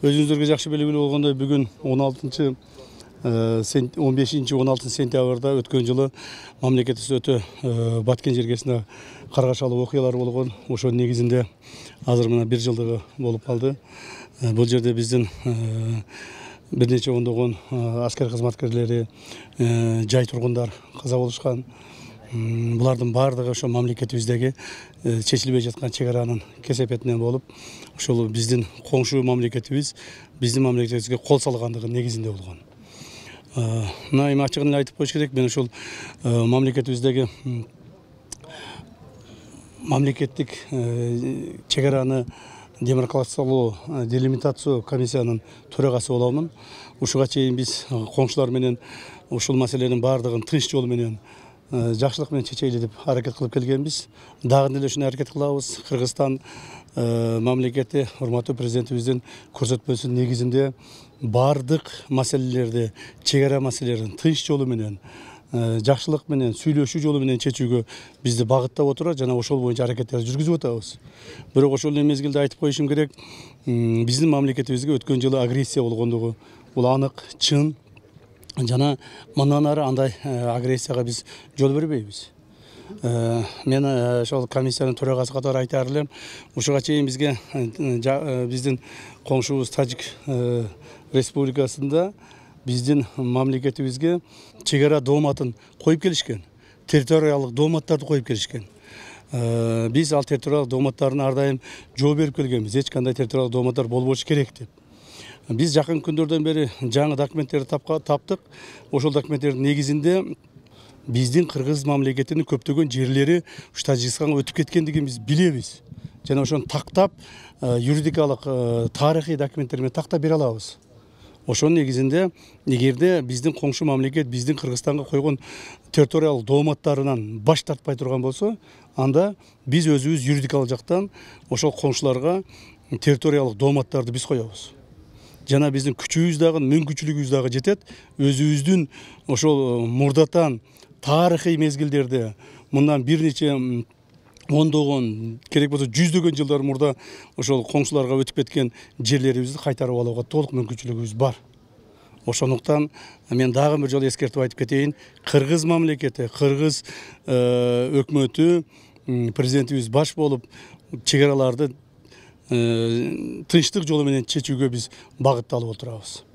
Өзүңүздөргө жакшы белгилүү болгондой бүгүн 15-16 сентябрда өткөн жылы мамлекетибизде өтө баткен жергесинде каргашалуу окуялар болгон. Ошонун негизинде азыр мына 1 жылдыгы болуп калды. Бул жерде биздин бир нече ондогон аскер кызматкерлери, жай тургундар каза болушкан. Булардын баардыгы ошо мамлекетибиздеги чечилбей жаткан чек аранын кесепетинен болуп, ошол биздин коңшу мамлекетибиз биздин мамлекетибизге кол салгандыгынын негизинде болгон. Мына эми ачыгын эле айтып коюш керек, мен ошол мамлекетибиздеги мамлекеттик чек араны демаркациялоо, делимитациялоо комиссиянын төрагасы боломун. Ушуга чейин биз коңшулар менен ушул маселенин баардыгын тынч жол менен жакшылык менен чечели деп аракет кылып келгенбиз. Дагы деле ушуну аракет кылабыз. Кыргызстан мамлекети урматтуу президентибиздин көрсөтмөсүнүн негизинде баардык маселелерди, чек ара маселелерин тынч жолу менен, жакшылык менен, сүйлөшүү жолу менен чечүүгө бизди багыттап отурат жана ошол боюнча аракеттерди жүргүзүп атабыз. Бирок ошол эле мезгилде айтып коюшум керек, биздин мамлекетибизге өткөн жылы агрессия болгондугу бул анык, чын. Жана мындан ары андай агрессияга биз жол бербейбиз. Мен ошол комиссиянын төрагасы катары айтаар элем, ушуга чейин бизге биздин коңшубуз Тажик республикасында биздин мамлекетибизге чек ара дооматын коюп келишкен, территориялык дооматтарды коюп келишкен. Биз ал территориялык дооматтарына ар дайым жооп берип келгенбиз, эч кандай территориялык дооматтар болбошу керек деп. Биз жакын күндөрдөн бери жаңы документтерди таптык. Ошол документтердин негизинде биздин кыргыз мамлекетинин көптөгөн жерлери ушу Тажикстанга өтүп кеткендигин биз билебиз. Жана ошону тактап, юридикалык, тарыхый документтер менен тактап бере алабыз. Ошонун негизинде эгерде биздин коңшу мамлекет биздин Кыргызстанга койгон территориялык дооматтарынан баш тартпай турган болсо, анда биз өзүбүз юридикалык жактан ошол коңшуларга территориялык дооматтарды биз коебуз. Жана биздин күчүбүз дагы, мүмкүнчүлүгүбүз дагы жетет. Өзүбүздүн ошол мурдатан тарыхый мезгилдерде мындан бир нече ондогон, керек болсо жүздөгөн жылдар мурда ошол коңшуларга өтүп кеткен жерлерибизди кайтарып алууга толук мүмкүнчүлүгүбүз бар. Ошондуктан мен дагы бир жолу эскертип айтып кетейин. Кыргыз мамлекети, кыргыз өкмөтү, президентибиз баш болуп чек араларды тынчтык жолу менен чечүүгө биз багытталып отурабыз.